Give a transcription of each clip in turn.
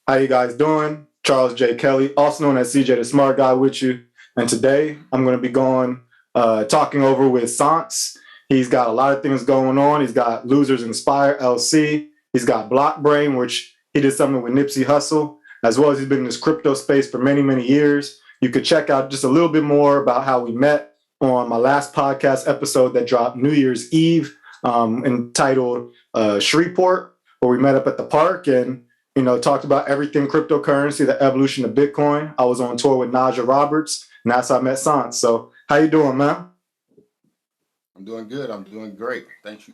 How you guys doing? Charles J. Kelly, also known as CJ the Smart Guy with you. And today I'm going to be talking over with Sance. He's got a lot of things going on. He's got Losers Nspire LC. He's got Block Brain, which he did something with Nipsey Hussle, as well as he's been in this crypto space for many, many years. You could check out just a little bit more about how we met on my last podcast episode that dropped New Year's Eve, entitled Shreveport, where we met up at the park and talked about everything cryptocurrency, the evolution of Bitcoin. I was on tour with Najah Roberts, and that's how I met Sance. So how you doing, man? I'm doing good. I'm doing great. Thank you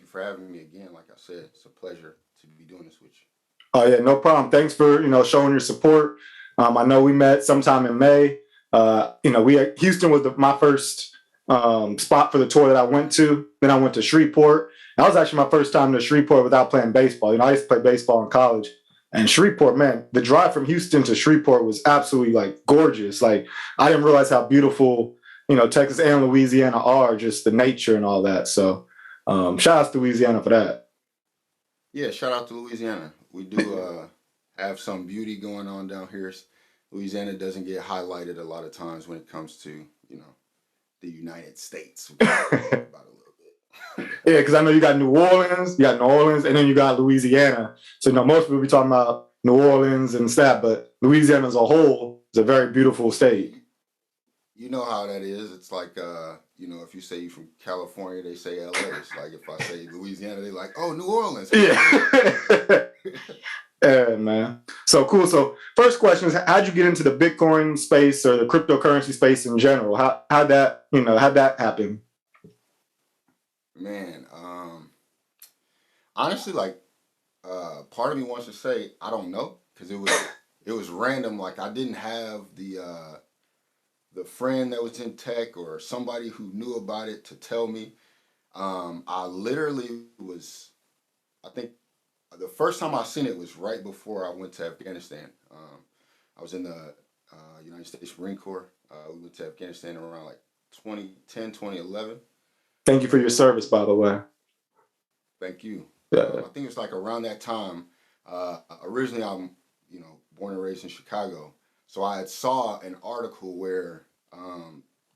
for having me again. Like I said, it's a pleasure to be doing this with you. Oh yeah, no problem. Thanks for showing your support. I know we met sometime in May. Houston was my first spot for the tour that I went to. Then I went to Shreveport. That was actually my first time to Shreveport without playing baseball. I used to play baseball in college. And Shreveport, man, the drive from Houston to Shreveport was absolutely gorgeous. I didn't realize how beautiful, Texas and Louisiana are, just the nature and all that. So shout out to Louisiana for that. Yeah, shout out to Louisiana. We do have some beauty going on down here. Louisiana doesn't get highlighted a lot of times when it comes to, the United States. We'll talk about it a little bit. Yeah, because I know you got New Orleans, and then you got Louisiana. So most people be talking about New Orleans and stuff, but Louisiana as a whole is a very beautiful state. You know how that is. It's like, if you say you're from California, they say LA. It's like if I say Louisiana, they like, oh, New Orleans. Yeah. Yeah, man. So cool. So first question is, how'd you get into the Bitcoin space or the cryptocurrency space in general? How'd that happen? Man, honestly, part of me wants to say I don't know, because it was random. Like, I didn't have the friend that was in tech or somebody who knew about it to tell me. I literally was, I think the first time I seen it was right before I went to Afghanistan. I was in the United States Marine Corps. We went to Afghanistan around 2010, 2011. Thank you for your service, by the way. Thank you. Yeah. I think it was around that time. Originally, I'm born and raised in Chicago, so I had saw an article where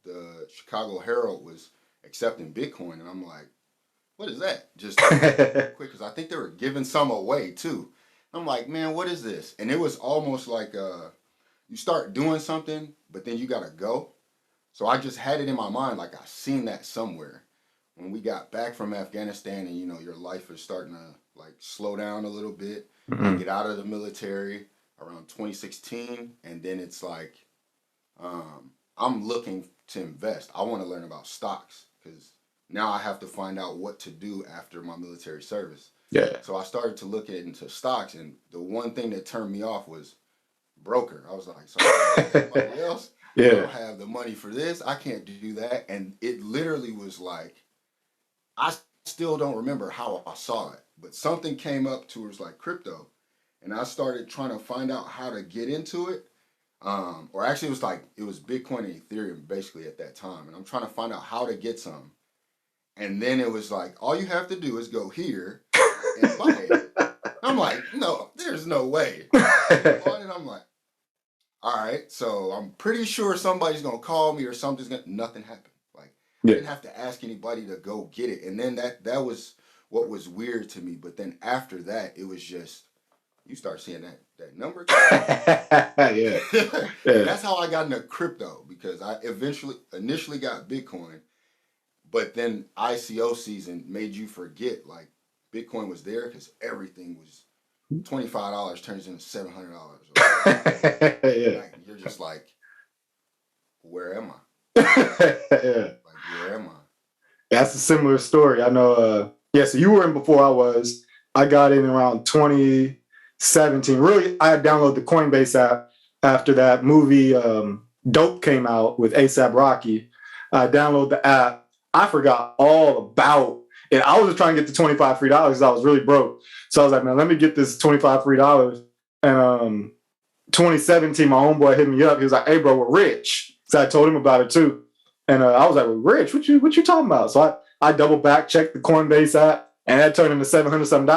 the Chicago Herald was accepting Bitcoin, and I'm like, what is that? Just quick, because I think they were giving some away too. I'm like, man, what is this? And it was almost like you start doing something, but then you gotta go. So I just had it in my mind, I seen that somewhere. When we got back from Afghanistan, and your life is starting to slow down a little bit, get out of the military around 2016, and then it's I'm looking to invest. I want to learn about stocks, because now I have to find out what to do after my military service. Yeah. So I started to look into stocks, and the one thing that turned me off was broker. I was like, so somebody else, yeah, I don't have the money for this. I can't do that. And it literally was I still don't remember how I saw it, but something came up towards crypto, and I started trying to find out how to get into it. Or actually it was Bitcoin and Ethereum basically at that time. And I'm trying to find out how to get some. And then it was all you have to do is go here and buy it. I'm like, no, there's no way. And I'm like, all right, so I'm pretty sure somebody's going to call me or nothing happened. I didn't have to ask anybody to go get it. And then that was what was weird to me. But then after that, it was just, you start seeing that number. Yeah. That's how I got into crypto, because I initially got Bitcoin, but then ICO season made you forget Bitcoin was there, because everything was $25 turns into $700. Yeah. You're just where am I? Yeah. Where am I? That's a similar story. I know. So you were in before I was. I got in around 2017. Really, I had downloaded the Coinbase app after that movie Dope came out with A$AP Rocky. I downloaded the app. I forgot all about it. I was just trying to get the $25 free because I was really broke. So I was like, man, let me get this $25 free. And 2017, my homeboy hit me up. He was like, hey, bro, we're rich. So I told him about it too. And I was like, well, rich? What you talking about? So I double back, checked the Coinbase app, and that turned into $700 something.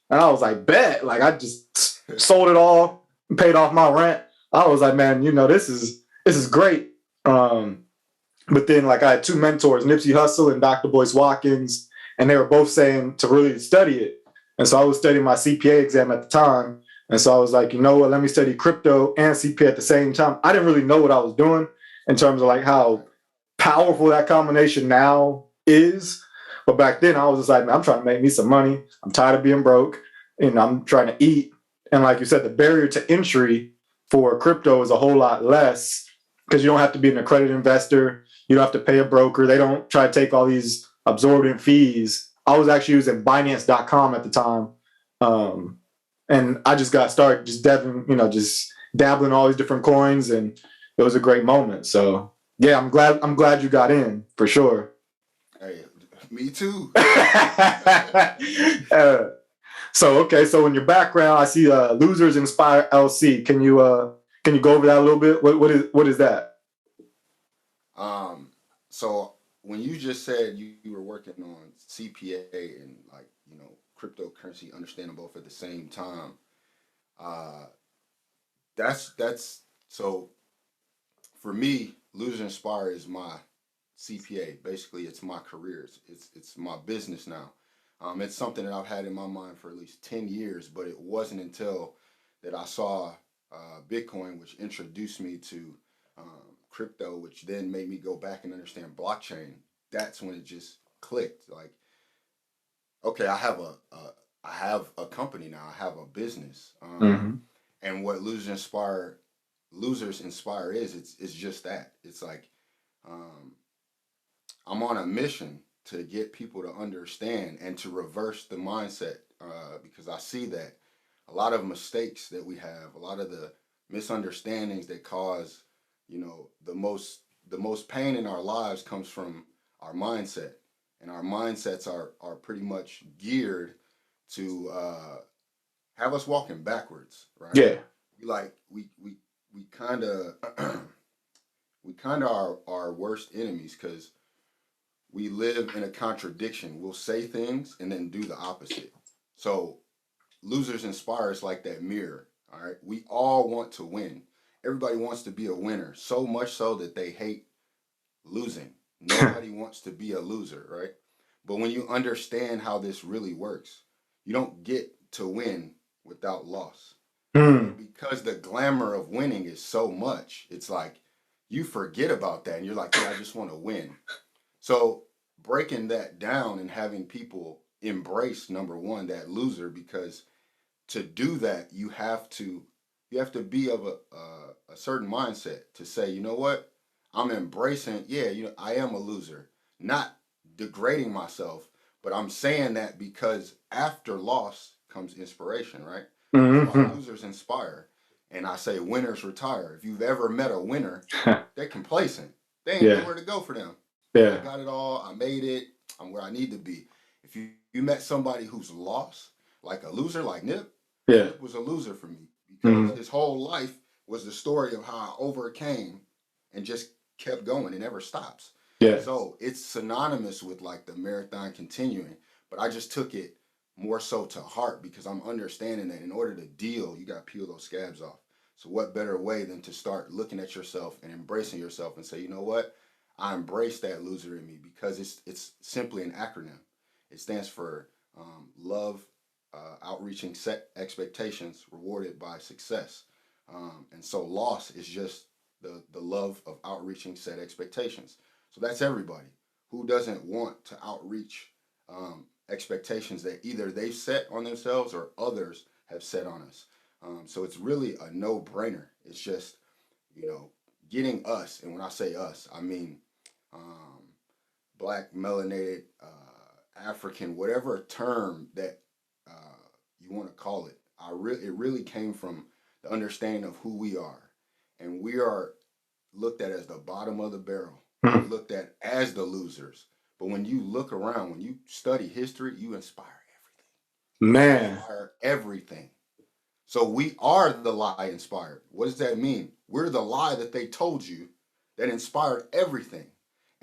And I was like, bet. I just sold it all, paid off my rent. I was like, man, this is great. But then like I had two mentors, Nipsey Hussle and Dr. Boyce Watkins, and they were both saying to really study it. And so I was studying my CPA exam at the time. And so I was like, you know what, let me study crypto and CPA at the same time. I didn't really know what I was doing in terms of like how powerful that combination now is. But back then I was just like, man, I'm trying to make me some money. I'm tired of being broke and I'm trying to eat. And like you said, the barrier to entry for crypto is a whole lot less because you don't have to be an accredited investor. You don't have to pay a broker. They don't try to take all these absorbent fees. I was actually using Binance.com at the time. And I just got started just dabbling all these different coins, and it was a great moment. So yeah, I'm glad you got in for sure. Hey, me too. So in your background, I see Losers Inspire LC. Can you go over that a little bit? What is that? So when you just said you were working on CPA and like cryptocurrency, understanding both at the same time, that's so for me, Losers Inspire is my CPA. Basically, it's my career. It's my business now. It's something that I've had in my mind for at least 10 years, but it wasn't until that I saw Bitcoin, which introduced me to crypto, which then made me go back and understand blockchain. That's when it just clicked. Like, okay, I have a company now. I have a business. And what Losers Inspire is, it's just that. It's like I'm on a mission to get people to understand and to reverse the mindset because I see that a lot of mistakes that we have, a lot of the misunderstandings that cause, the most pain in our lives comes from our mindset, and our mindsets are pretty much geared to have us walking backwards, right? Yeah. We kind of we kind of are our worst enemies because we live in a contradiction. We'll say things and then do the opposite. So Losers Inspire is like that mirror. All right. We all want to win. Everybody wants to be a winner, so much so that they hate losing. Nobody wants to be a loser, right? But when you understand how this really works, you don't get to win without loss. Because the glamour of winning is so much, it's like you forget about that and you're like, yeah, I just want to win. So breaking that down and having people embrace, number one, that loser, because to do that you have to be of a certain mindset to say, you know what, I'm embracing, yeah, I am a loser, not degrading myself, but I'm saying that because after loss comes inspiration, right? Mm-hmm. Losers inspire, and I say winners retire. If you've ever met a winner, they're complacent. They ain't nowhere to go for them. Yeah. I got it all. I made it. I'm where I need to be. If you met somebody who's lost, like a loser, like Nip, Nip was a loser for me because his whole life was the story of how I overcame and just kept going. It never stops. Yeah. So it's synonymous with like the marathon continuing, but I just took it more so to heart because I'm understanding that in order to deal, you got to peel those scabs off. So what better way than to start looking at yourself and embracing yourself and say, you know what? I embrace that loser in me because it's simply an acronym. It stands for love, outreaching set expectations, rewarded by success. And so loss is just the love of outreaching set expectations. So that's everybody. Who doesn't want to outreach expectations that either they've set on themselves or others have set on us? So it's really a no-brainer. It's just, getting us, and when I say us, I mean black, melanated, African, whatever term that you want to call it. It really came from the understanding of who we are, and we are looked at as the bottom of the barrel. We're looked at as the losers. But when you look around, when you study history, you inspire everything. Man. You inspire everything. So we are the lie inspired. What does that mean? We're the lie that they told you that inspired everything.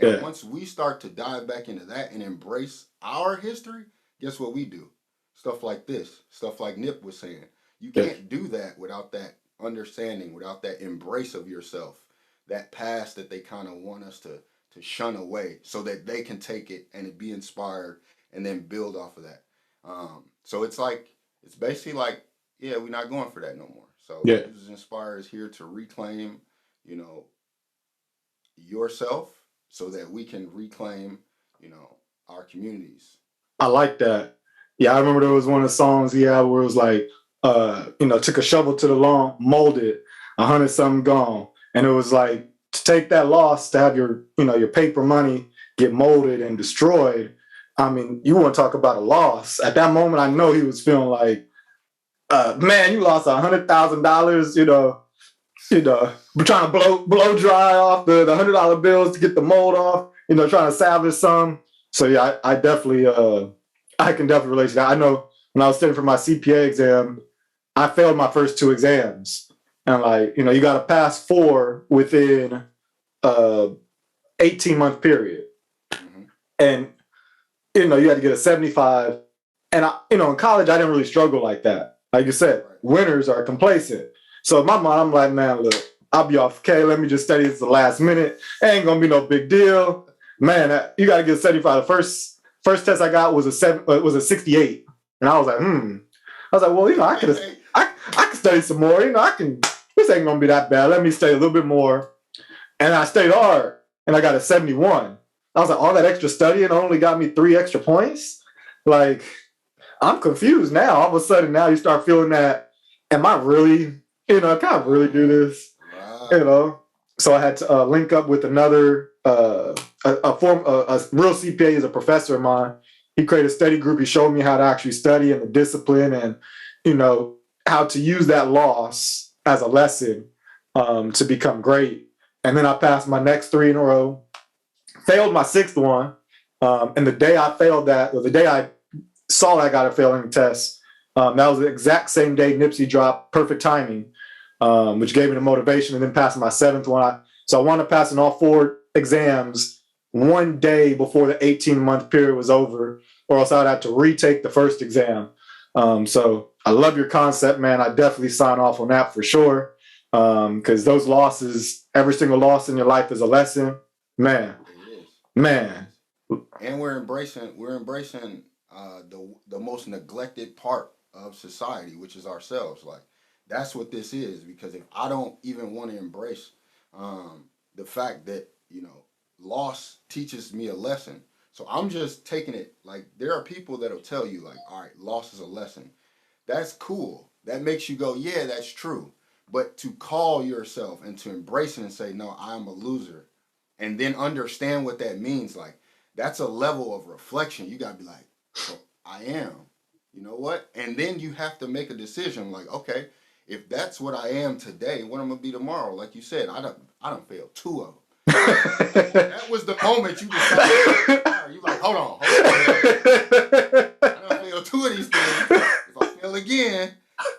And once we start to dive back into that and embrace our history, guess what we do? Stuff like this, stuff like Nip was saying. You can't do that without that understanding, without that embrace of yourself, that past that they kind of want us to shun away so that they can take it and it be inspired and then build off of that. So it's like, it's basically like, yeah, we're not going for that no more. So Yeah. Losers Inspire is here to reclaim, you know, yourself so that we can reclaim, you know, our communities. I like that. Yeah, I remember there was one of the songs he had where it was like, took a shovel to the lawn, molded, 100 something gone. And it was like, to take that loss, to have your paper money get molded and destroyed. I mean, you want to talk about a loss. At that moment, I know he was feeling like, man, you lost $100,000, we're trying to blow dry off the $100 bills to get the mold off, trying to salvage some. So yeah, I definitely I can definitely relate to that. I know when I was studying for my CPA exam, I failed my first 2 exams. And you got to pass 4 within 18-month period. Mm-hmm. And you had to get a 75. And in college I didn't really struggle like that. Like you said, winners are complacent. So in my mind, I'm like, man, look, I'll be off. Okay, let me just study this the last minute. It ain't gonna be no big deal, man. You gotta get a 75. The first test I got was a 68, and I was like, I was like, well, I can study some more. This ain't gonna be that bad. Let me study a little bit more, and I stayed hard, and I got a 71. I was like, all that extra studying only got me 3 extra points. Like, I'm confused now. All of a sudden, now you start feeling that. Am I really? Can I really do this? Wow. So I had to link up with another a real CPA is a professor of mine. He created a study group. He showed me how to actually study and the discipline and how to use that loss as a lesson to become great. And then I passed my next 3 in a row, failed my 6th one, and the day I failed that, or the day I saw I got a failing test, that was the exact same day Nipsey dropped Perfect Timing, which gave me the motivation, and then passing my 7th one. So I wound up passing all 4 exams one day before the 18-month period was over, or else I'd have to retake the first exam. So I love your concept, man. I definitely sign off on that for sure. Because those losses, every single loss in your life is a lesson, man. It is. Man. And we're embracing the most neglected part of society, which is ourselves. Like, that's what this is. Because if I don't even want to embrace the fact that loss teaches me a lesson, so I'm just taking it like, there are people that'll tell you like, all right, loss is a lesson. That's cool. That makes you go, yeah, that's true. But to call yourself and to embrace it and say, no, I'm a loser, and then understand what that means, like, that's a level of reflection. You gotta be like, so I am. You know what? And then you have to make a decision. Like, okay, if that's what I am today, what I'm gonna be tomorrow? Like you said, I don't fail 2 of them. That was the moment you decided. You like, hold on. I don't fail 2 of these things. If I fail again,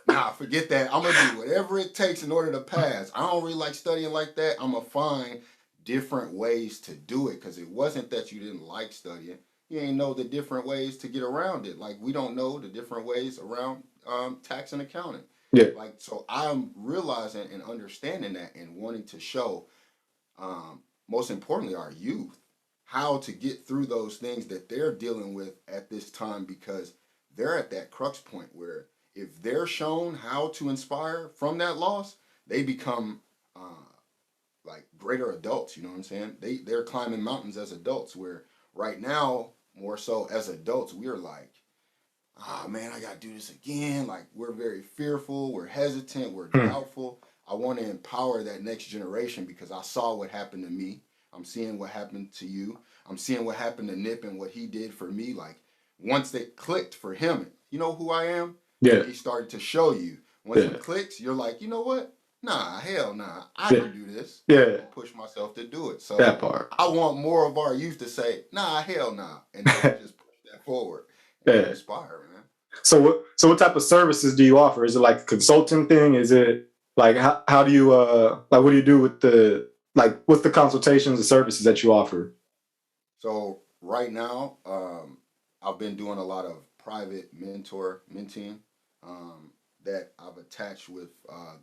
nah, forget that. I'm gonna do whatever it takes in order to pass. I don't really like studying like that. I'm gonna find different ways to do it, because it wasn't that you didn't like studying. You ain't know the different ways to get around it. Like, we don't know the different ways around tax and accounting. Yeah. Like, so I'm realizing and understanding that and wanting to show, most importantly, our youth how to get through those things that they're dealing with at this time, because they're at that crux point where if they're shown how to inspire from that loss, they become like greater adults. You know what I'm saying? They're climbing mountains as adults, where right now, more so as adults, we're like, ah, man, I gotta do this again. Like, we're very fearful, we're hesitant, we're doubtful. I want to empower that next generation, because I saw what happened to me. I'm seeing what happened to you. I'm seeing what happened to Nip and what he did for me. Like, once it clicked for him, you know who I am? Yeah. He started to show you. Once it clicks, you're like, you know what? Nah, hell nah. I can do this. Yeah. I'll push myself to do it. So That part. I want more of our youth to say, nah, hell nah. And then just push that forward and inspire, man. So what type of services do you offer? Is it like a consulting thing? Is it like, how do you like, what do you do with what's the consultations and services that you offer? So right now, I've been doing a lot of private mentoring. that I've attached with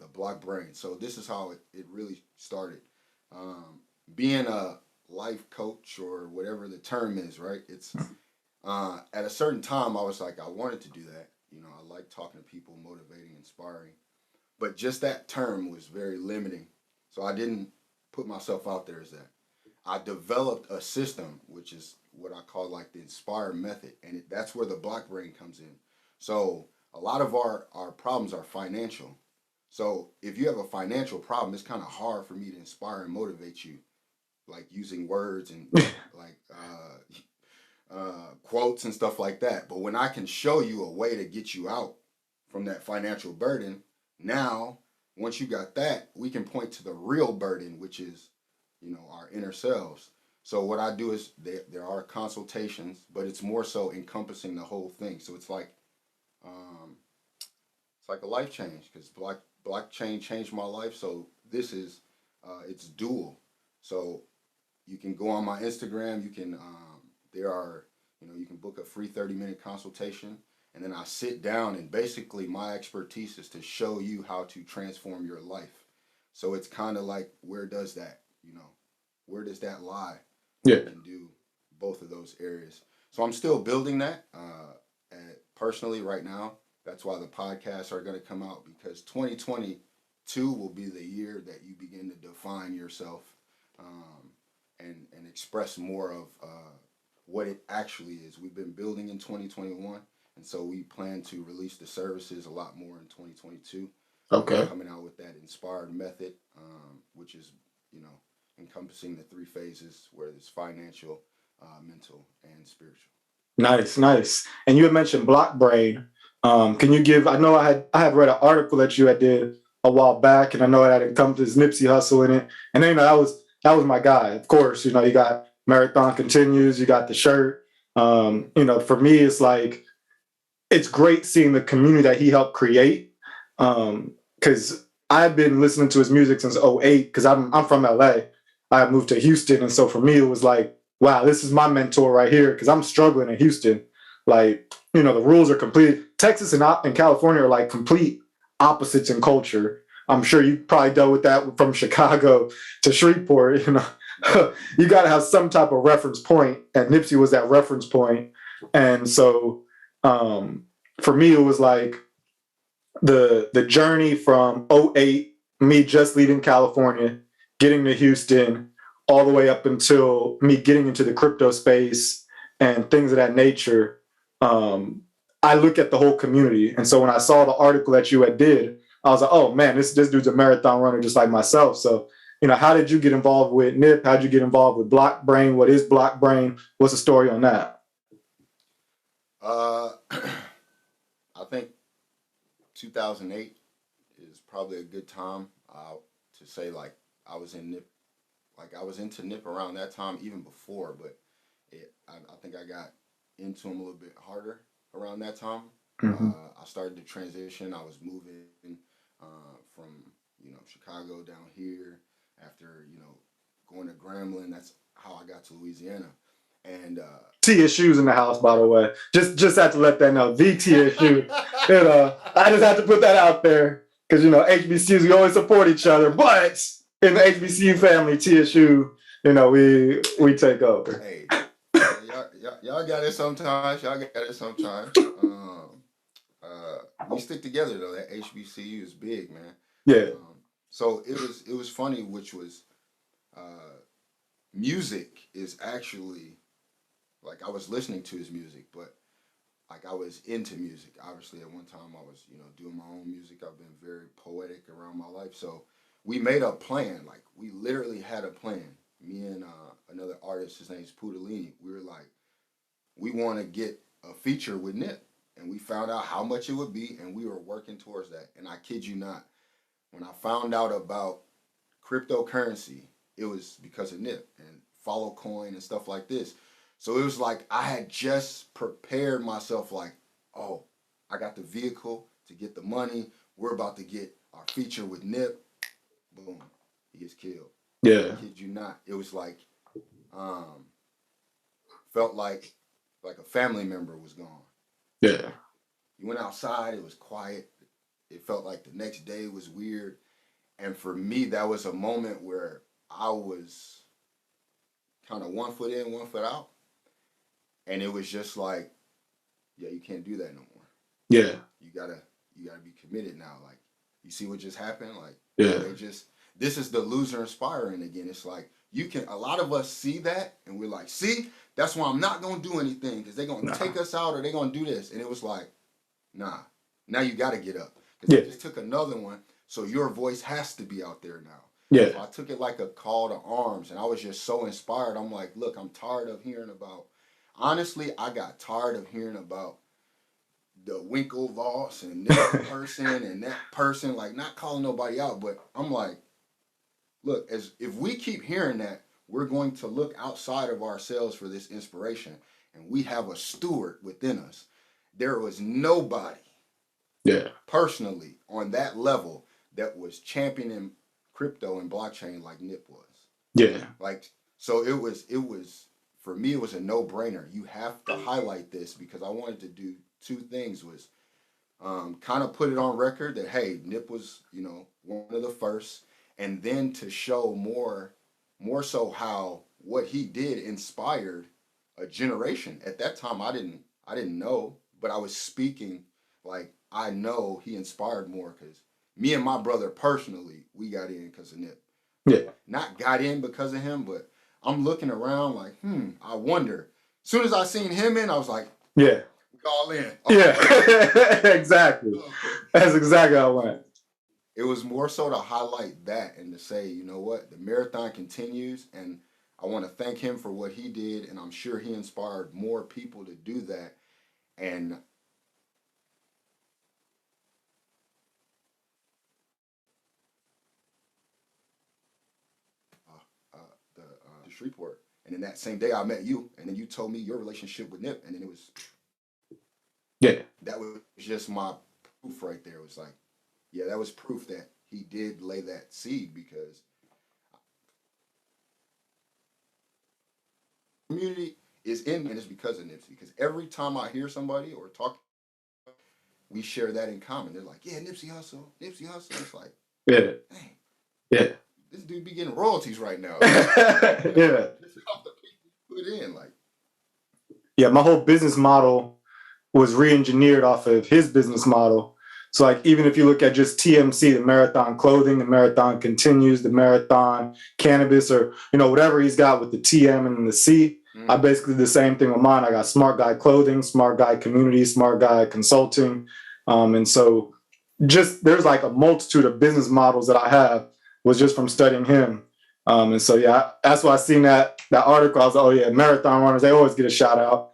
the block brain. So this is how it really started. Being a life coach or whatever the term is, right? It's at a certain time I was like, I wanted to do that. I like talking to people, motivating, inspiring. But just that term was very limiting. So I didn't put myself out there as that. I developed a system, which is what I call like the Inspire method. And that's where the block brain comes in. So a lot of our problems are financial. So if you have a financial problem, it's kind of hard for me to inspire and motivate you, like using words and like quotes and stuff like that. But when I can show you a way to get you out from that financial burden, now once you got that, we can point to the real burden, which is, our inner selves. So what I do is there are consultations, but it's more so encompassing the whole thing. So um, it's like a life change because blockchain changed my life. So this is it's dual. So you can go on my Instagram. You can there are you can book a free 30-minute consultation, and then I sit down and basically my expertise is to show you how to transform your life. So it's kind of like where does that lie? Yeah. You can do both of those areas. So I'm still building that personally right now. That's why the podcasts are going to come out because 2022 will be the year that you begin to define yourself and express more of what it actually is. We've been building in 2021, and so we plan to release the services a lot more in 2022. Okay. Coming out with that inspired method, which is, encompassing the three phases where it's financial, mental, and spiritual. Nice, nice. And you had mentioned block brain. Can you give? I know I had read an article that you had did a while back, and I know it had encompassed Nipsey Hussle in it. And then that was my guy. Of course, you got Marathon Continues. You got the shirt. For me, it's like it's great seeing the community that he helped create. Because I've been listening to his music since '08. Because I'm from LA. I moved to Houston, and so for me, it was like, wow, this is my mentor right here. Because I'm struggling in Houston. Like, the rules are complete. Texas and California are like complete opposites in culture. I'm sure you probably dealt with that from Chicago to Shreveport. You got to have some type of reference point, and Nipsey was that reference point. And so for me, it was like the journey from '08, me just leaving California, getting to Houston, all the way up until me getting into the crypto space and things of that nature. I look at the whole community. And so when I saw the article that you had did, I was like, oh man, this dude's a marathon runner just like myself. So, how did you get involved with NIP? How did you get involved with Block Brain? What is Block Brain? What's the story on that? I think 2008 is probably a good time to say like I was in NIP, like I was into NIP around that time even before, but I think I got into him a little bit harder around that time. Mm-hmm. I started to transition. I was moving from Chicago down here after going to Grambling. That's how I got to Louisiana. And TSU's in the house, by the way. Just have to let that know. The TSU. I just have to put that out there because HBCUs, we always support each other, but in the HBCU family, TSU, we take over. Hey, y'all got it sometimes. Y'all got it sometimes. We stick together though. That HBCU is big, man. Yeah. So it was funny, which was music is actually like I was listening to his music, but like I was into music. Obviously, at one time I was doing my own music. I've been very poetic around my life, so we made a plan. Like we literally had a plan. Me and another artist, his name's Pudalini. We were like, we want to get a feature with Nip. And we found out how much it would be, and we were working towards that. And I kid you not, when I found out about cryptocurrency, it was because of Nip and Follow Coin and stuff like this. So it was like I had just prepared myself like, oh, I got the vehicle to get the money. We're about to get our feature with Nip. Boom, he gets killed. Yeah. I kid you not. It was like, felt like a family member was gone. Yeah. You went outside, it was quiet. it felt like the next day was weird. And for me, that was a moment where I was kind of 1 foot in, 1 foot out. And it was just like, yeah, you can't do that no more. Yeah. You gotta be committed now. Like, you see what just happened? Like, Yeah. This is the loser inspiring again. It's like, a lot of us see that and we're like, see, that's why I'm not gonna do anything, because they're gonna take us out or they're gonna do this. And it was like, nah, now you gotta get up. Because I just took another one, so your voice has to be out there now. Yeah. So I took it like a call to arms, and I was just so inspired. I'm like, look, I'm tired of hearing about, honestly, I got tired of hearing about the Winklevoss and this person and that person, like, not calling nobody out, but I'm like, look, if we keep hearing that, we're going to look outside of ourselves for this inspiration, and we have a steward within us. There was nobody, personally, on that level that was championing crypto and blockchain like Nip was. Yeah. Like, so it was for me, it was a no-brainer. You have to highlight this, because I wanted to do two things. Was kind of put it on record that, hey, Nip was, one of the first, and then to show more so how what he did inspired a generation. At that time, I didn't know, but I was speaking like I know he inspired more, because me and my brother personally, we got in because of Nip. Yeah. Not got in because of him, but I'm looking around like, I wonder. As soon as I seen him in, I was like, yeah, we all in. Yeah, exactly. That's exactly how it went. It was more so to highlight that and to say, you know what, the marathon continues, and I want to thank him for what he did, and I'm sure he inspired more people to do that. And the Shreveport. And then that same day I met you, and then you told me your relationship with Nip, and then it was, that was just my proof right there. It was like, yeah, that was proof that he did lay that seed, because community is in, and it's because of Nipsey. Because every time I hear somebody or talk, we share that in common. They're like, yeah, Nipsey Hussle. It's like, dang, this dude be getting royalties right now. Just off the people put in, like. Yeah, my whole business model was re-engineered off of his business model. So like, even if you look at just TMC, the Marathon Clothing, the Marathon Continues, the Marathon Cannabis, or, whatever he's got with the TM and the C, I basically did the same thing with mine. I got Smart Guy Clothing, Smart Guy Community, Smart Guy Consulting. And so just there's like a multitude of business models that I have was just from studying him. And so, yeah, that's why I seen that article. I was like, oh yeah, marathon runners, they always get a shout out,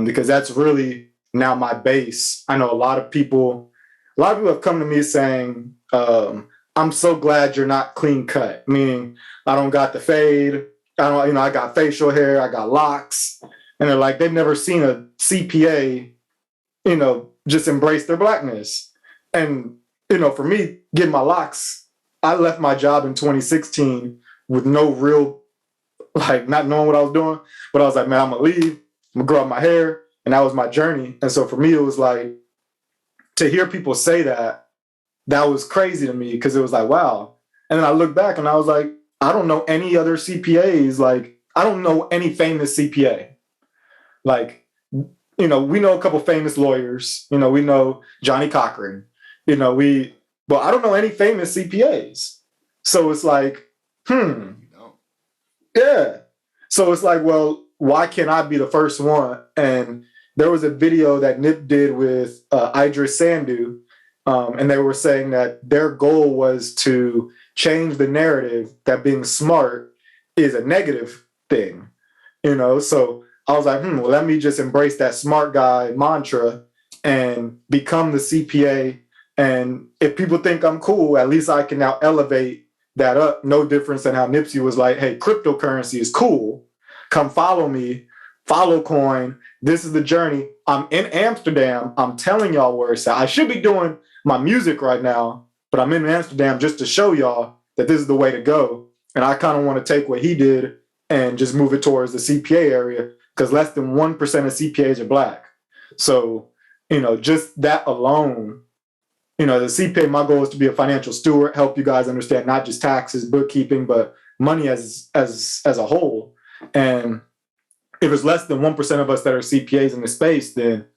because that's really now my base. I know a lot of people have come to me saying, I'm so glad you're not clean cut, meaning I don't got the fade. I got facial hair, I got locks. And they're like, they've never seen a CPA, just embrace their blackness. And, for me, getting my locks, I left my job in 2016 with no real, not knowing what I was doing. But I was like, man, I'm going to leave. I'm going to grow out my hair. And that was my journey. And so for me, it was like, to hear people say that was crazy to me, because it was like, wow. And then I look back and I was like, I don't know any other CPAs. Like, I don't know any famous CPA. Like, we know a couple famous lawyers. We know Johnny Cochran. But I don't know any famous CPAs. So it's like, yeah. So it's like, well, why can't I be the first one? And there was a video that Nip did with Idris Sandu, and they were saying that their goal was to change the narrative that being smart is a negative thing, So I was like, well, let me just embrace that smart guy mantra and become the CPA. And if people think I'm cool, at least I can now elevate that up. No difference than how Nipsey was like, hey, cryptocurrency is cool. Come follow me, follow coin. This is the journey. I'm in Amsterdam. I'm telling y'all where it's at. I should be doing my music right now, but I'm in Amsterdam just to show y'all that this is the way to go. And I kind of want to take what he did and just move it towards the CPA area, because less than 1% of CPAs are black. So, just that alone the CPA, my goal is to be a financial steward, help you guys understand not just taxes, bookkeeping, but money as a whole. And if there's less than 1% of us that are CPAs in the space, then,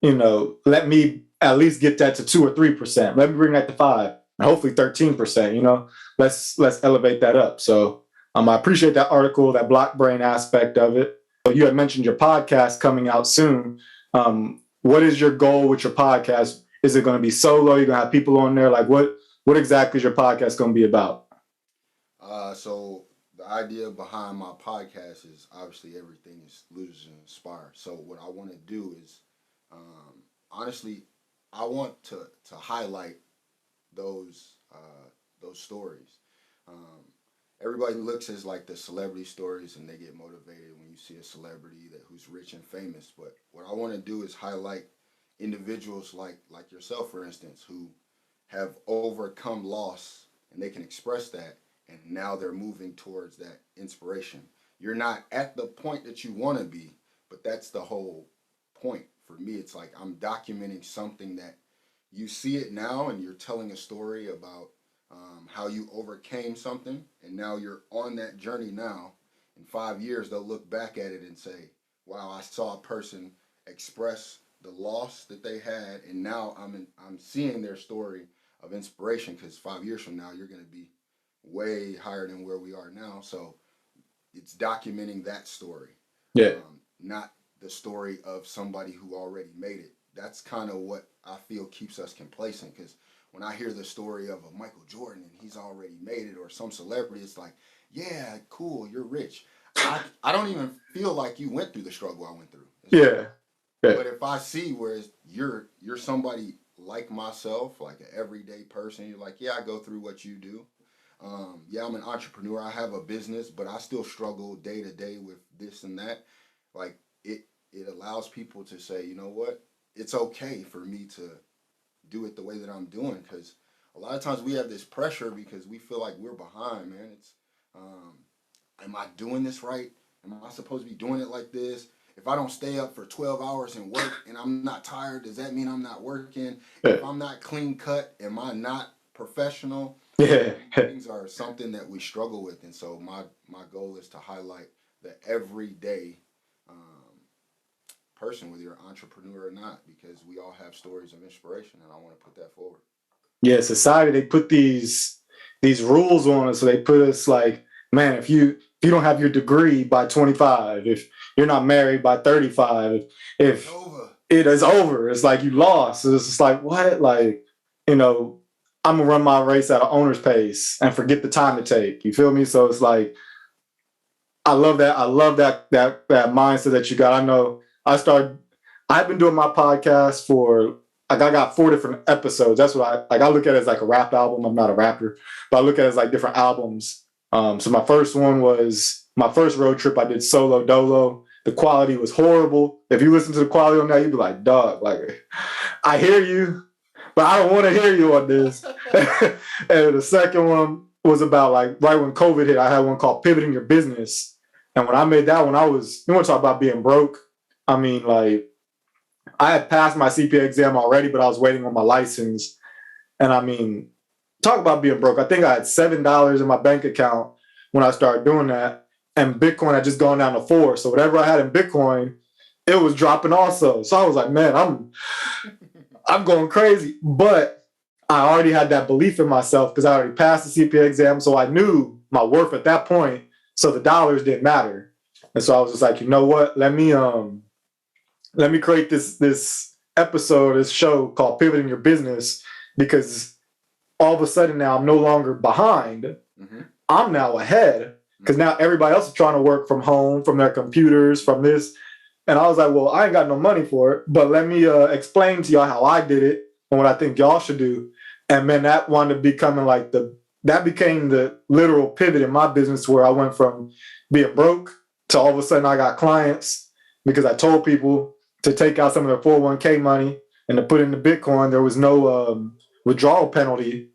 let me at least get that to 2 or 3%. Let me bring that to 5, and hopefully 13%. Let's elevate that up. So I appreciate that article, that block brain aspect of it. You had mentioned your podcast coming out soon. What is your goal with your podcast? Is it going to be solo? You're going to have people on there? Like what exactly is your podcast going to be about? So the idea behind my podcast is obviously everything is Losers and Inspire. So what I want to do is, honestly, I want to highlight those stories. Everybody looks at like the celebrity stories and they get motivated when you see a celebrity who's rich and famous. But what I want to do is highlight individuals like yourself, for instance, who have overcome loss and they can express that, and now they're moving towards that inspiration. You're not at the point that you want to be, but that's the whole point. For me, it's like I'm documenting something that you see it now, and you're telling a story about how you overcame something, and now you're on that journey now. In 5 years, they'll look back at it and say, wow, I saw a person express the loss that they had, and now I'm seeing their story of inspiration, because 5 years from now, you're going to be way higher than where we are now. So it's documenting that story. Yeah. Not the story of somebody who already made it. That's kind of what I feel keeps us complacent, because when I hear the story of a Michael Jordan and he's already made it, or some celebrity, it's like, yeah, cool, you're rich. I don't even feel like you went through the struggle I went through. Yeah. But if I see where you're somebody like myself, like an everyday person, you're like, yeah, I go through what you do. Yeah, I'm an entrepreneur. I have a business, but I still struggle day to day with this and that. Like it allows people to say, you know what? It's okay for me to do it the way that I'm doing, because a lot of times we have this pressure because we feel like we're behind, man. It's, am I doing this right? Am I supposed to be doing it like this? If I don't stay up for 12 hours and work and I'm not tired, does that mean I'm not working? If I'm not clean cut, am I not professional? Yeah. Things are something that we struggle with. And so my goal is to highlight the everyday person, whether you're an entrepreneur or not, because we all have stories of inspiration, and I want to put that forward. Yeah, society, they put these rules on us. So they put us like, man, if you don't have your degree by 25, if you're not married by 35, if it is over, it's like you lost. It's just like, what? Like, I'm gonna run my race at an owner's pace and forget the time to take. You feel me? So it's like, I love that. I love that mindset that you got. I know I've been doing my podcast for, like, I got 4 different episodes. That's what I look at it as like a rap album. I'm not a rapper, but I look at it as like different albums. So my first one was my first road trip. I did solo dolo. The quality was horrible. If you listen to the quality on that, you'd be like, dog, like, I hear you, but I don't want to hear you on this. And the second one was about, like, right when COVID hit, I had one called Pivoting Your Business. And when I made that one, you want to talk about being broke? I mean, like, I had passed my CPA exam already, but I was waiting on my license. And I mean, talk about being broke. I think I had $7 in my bank account when I started doing that. And Bitcoin had just gone down to 4. So whatever I had in Bitcoin, it was dropping also. So I was like, man, I'm going crazy. But I already had that belief in myself because I already passed the CPA exam. So I knew my worth at that point. So the dollars didn't matter. And so I was just like, you know what? Let me create this episode, this show called Pivoting Your Business, because all of a sudden now I'm no longer behind. Mm-hmm. I'm now ahead, because now everybody else is trying to work from home, from their computers, from this. And I was like, well, I ain't got no money for it, but let me explain to y'all how I did it and what I think y'all should do. And man, that wound up becoming like that became the literal pivot in my business, where I went from being broke to all of a sudden I got clients because I told people to take out some of their 401k money and to put into Bitcoin. There was no withdrawal penalty.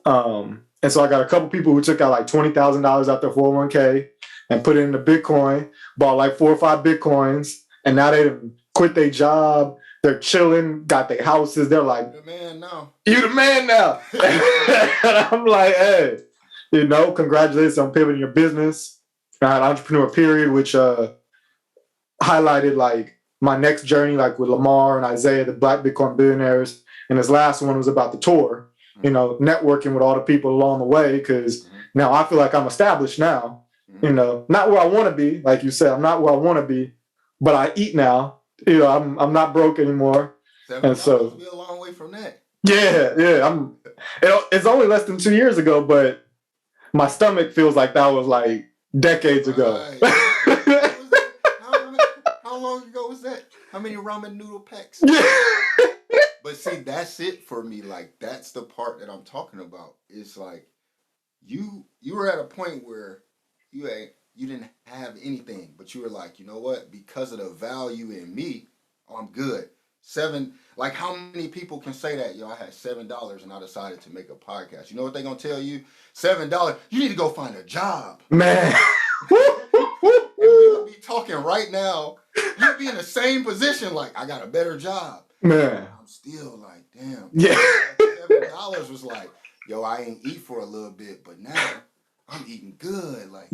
And so I got a couple people who took out like $20,000 out their 401k and put it into Bitcoin, bought like 4 or 5 Bitcoins, and now they quit their job, they're chilling, got their houses. They're like, the man now. You the man now. And I'm like, hey, congratulations on pivoting your business. I had Entrepreneur Period, which highlighted like my next journey, like with Lamar and Isaiah, the Black Bitcoin billionaires. And this last one was about the tour, networking with all the people along the way, because now I feel like I'm established now, not where I want to be. Like you said, I'm not where I want to be, but I eat now. I'm not broke anymore. And so be a long way from that. Yeah. It's only less than 2 years ago, but my stomach feels like that was like decades ago. Right. How long ago was that? How many ramen noodle packs? But see, that's it for me. Like, that's the part that I'm talking about. It's like you were at a point where you didn't have anything, but you were like, you know what? Because of the value in me, I'm good. Like, how many people can say that? Yo, I had $7 and I decided to make a podcast. You know what they're gonna tell you? $7. You need to go find a job, man. We'll be talking right now. You'd be in the same position. Like, I got a better job. Man, I'm still like, damn. Yeah. $7 was like, yo, I ain't eat for a little bit, but now I'm eating good. Like,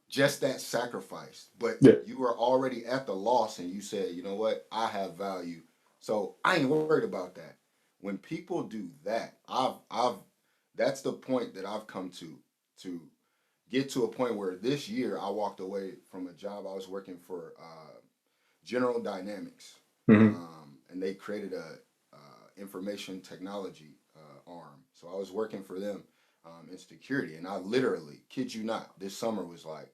just that sacrifice. But you were already at the loss, and you said, you know what? I have value, so I ain't worried about that. When people do that, that's the point that I've come to get to a point where this year I walked away from a job. I was working for General Dynamics, and they created a information technology arm. So I was working for them in security, and I literally, kid you not, this summer was like,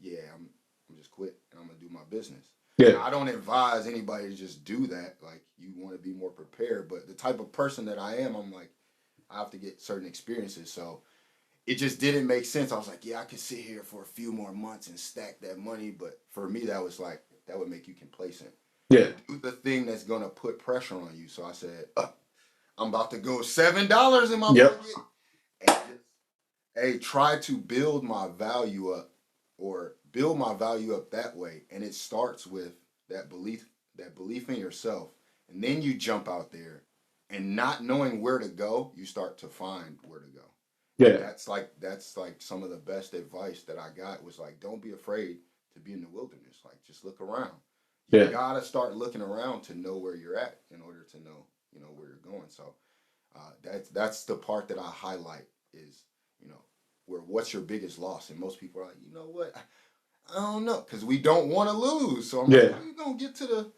yeah, I'm just quit and I'm gonna do my business. Yeah. Now, I don't advise anybody to just do that. Like, you want to be more prepared, but the type of person that I am, I'm like, I have to get certain experiences. So it just didn't make sense. I was like, yeah, I could sit here for a few more months and stack that money, but for me, that was like, that would make you complacent. Yeah. Do the thing that's gonna put pressure on you. So I said, I'm about to go $7 in my pocket, and just, hey, try to build my value up, or build my value up that way. And it starts with that belief in yourself, and then you jump out there, and not knowing where to go, you start to find where to go. Yeah. And that's like some of the best advice that I got was like, don't be afraid to be in the wilderness. Like, just look around. You gotta start looking around to know where you're at in order to know, where you're going. So that's the part that I highlight is, what's your biggest loss? And most people are like, you know what? I don't know, because we don't want to lose. So I'm like, how you gonna get to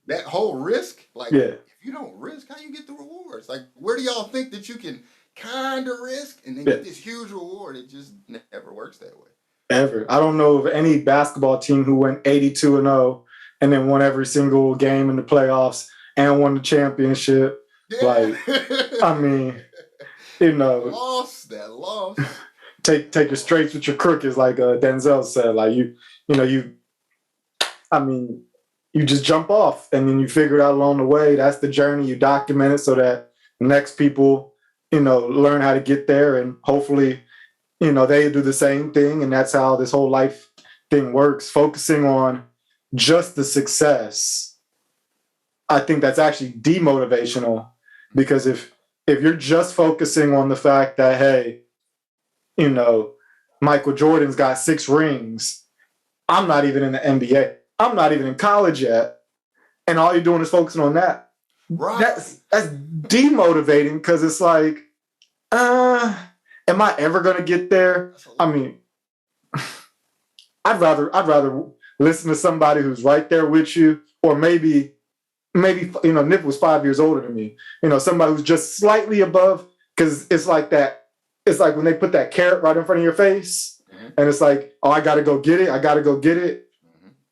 that whole risk? Like, if you don't risk, how you get the rewards? Like, where do y'all think that you can kind of risk and then get this huge reward? It just never works that way. Ever. I don't know of any basketball team who went 82-0 and then won every single game in the playoffs and won the championship. Yeah. Like, I mean, that loss. Take your straights with your crookeds, like Denzel said. Like, you just jump off and then you figure it out along the way. That's the journey. You document it so that the next people, learn how to get there, and hopefully, they do the same thing. And that's how this whole life thing works. Focusing on just the success, I think that's actually demotivational, because if you're just focusing on the fact that, hey, Michael Jordan's got 6 rings, I'm not even in the NBA, I'm not even in college yet, and all you're doing is focusing on that. Right. That's demotivating, because it's like, am I ever gonna get there? I mean, I'd rather listen to somebody who's right there with you, or maybe Nip was 5 years older than me. Somebody who's just slightly above, because it's like that. It's like when they put that carrot right in front of your face, and it's like, oh, I gotta go get it.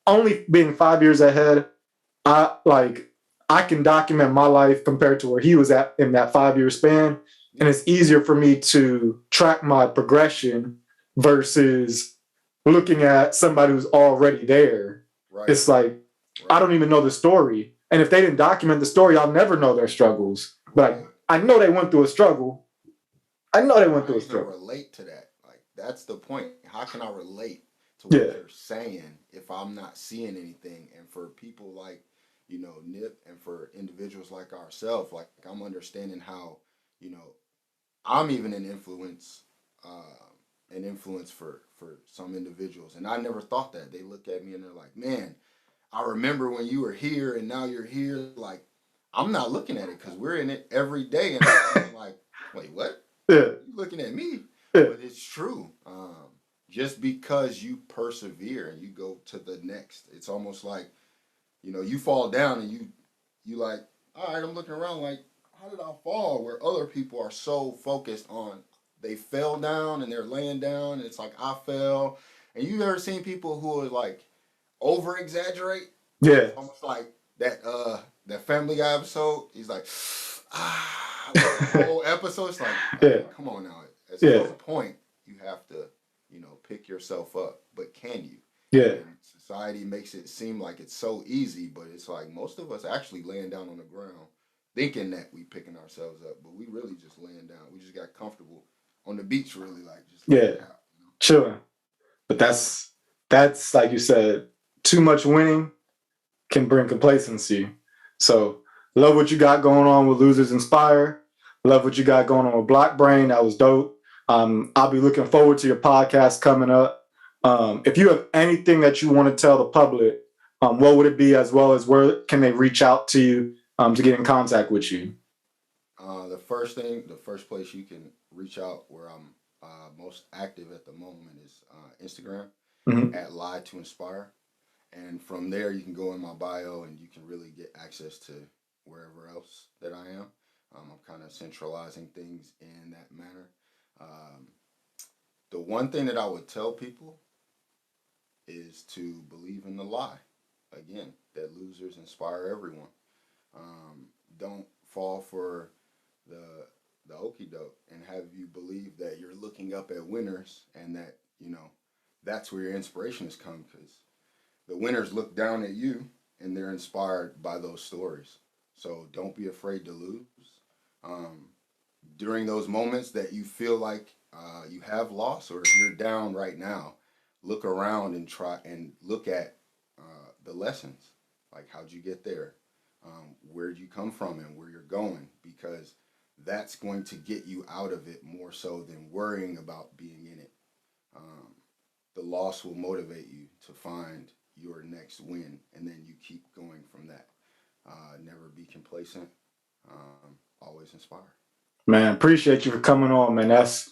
Only being 5 years ahead, I can document my life compared to where he was at in that 5-year span, and it's easier for me to track my progression versus looking at somebody who's already there. Right. It's like, I don't even know the story, and if they didn't document the story, I'll never know their struggles. But I know they went through a struggle. I know they went through a struggle. Relate to that. Like, that's the point. How can I relate to what you're saying if I'm not seeing anything? And for people like, Nip, and for individuals like ourselves, like I'm understanding how, I'm even an influence for some individuals. And I never thought that. They look at me and they're like, man, I remember when you were here and now you're here. Like, I'm not looking at it because we're in it every day. And I'm like, wait, what? Yeah. You looking at me? Yeah. But it's true. Just because you persevere and you go to the next, it's almost like, you fall down and you like, all right, I'm looking around like, how did I fall? Where other people are so focused on, they fell down and they're laying down and it's like, I fell. And you ever seen people who are like over exaggerate? Yeah. It's almost like that Family Guy episode. He's like, the whole episode. It's like, come on now. At some point, you have to, pick yourself up. But can you? Yeah. And society makes it seem like it's so easy, but it's like most of us actually laying down on the ground thinking that we picking ourselves up, but we really just laying down. We just got comfortable on the beach, really, like just out, chilling. But that's like you said, too much winning can bring complacency. So love what you got going on with Losers Inspire. Love what you got going on with Block Brain. That was dope. I'll be looking forward to your podcast coming up. If you have anything that you want to tell the public, what would it be, as well as where can they reach out to you to get in contact with you? The first place you can reach out, where I'm most active at the moment, is Instagram at Lie to Inspire. And from there, you can go in my bio and you can really get access to wherever else that I am. I'm kind of centralizing things in that manner. The one thing that I would tell people is to believe in the lie. Again, that losers inspire everyone. Don't fall for the okie doke and have you believe that you're looking up at winners and that, that's where your inspiration has come, because the winners look down at you and they're inspired by those stories. So don't be afraid to lose. During those moments that you feel like you have lost, or if you're down right now, look around and try and look at the lessons. Like, how'd you get there? Where'd you come from and where you're going? Because that's going to get you out of it more so than worrying about being in it. The loss will motivate you to find your next win, and then you keep going from that. Never be complacent. Always inspire. Man, appreciate you for coming on, man. That's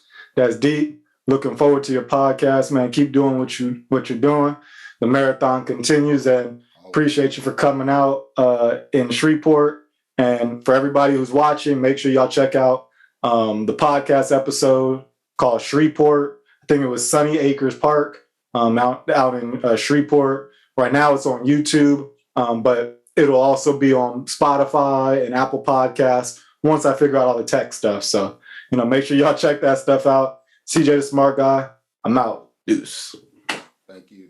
deep. Looking forward to your podcast, man. Keep doing what you're doing. The marathon continues, and appreciate you for coming out in Shreveport. And for everybody who's watching, make sure y'all check out the podcast episode called Shreveport. I think it was Sunny Acres Park out in Shreveport. Right now it's on YouTube, but it'll also be on Spotify and Apple Podcasts once I figure out all the tech stuff. So, make sure y'all check that stuff out. CJ the Smart Guy, I'm out. Deuce. Thank you.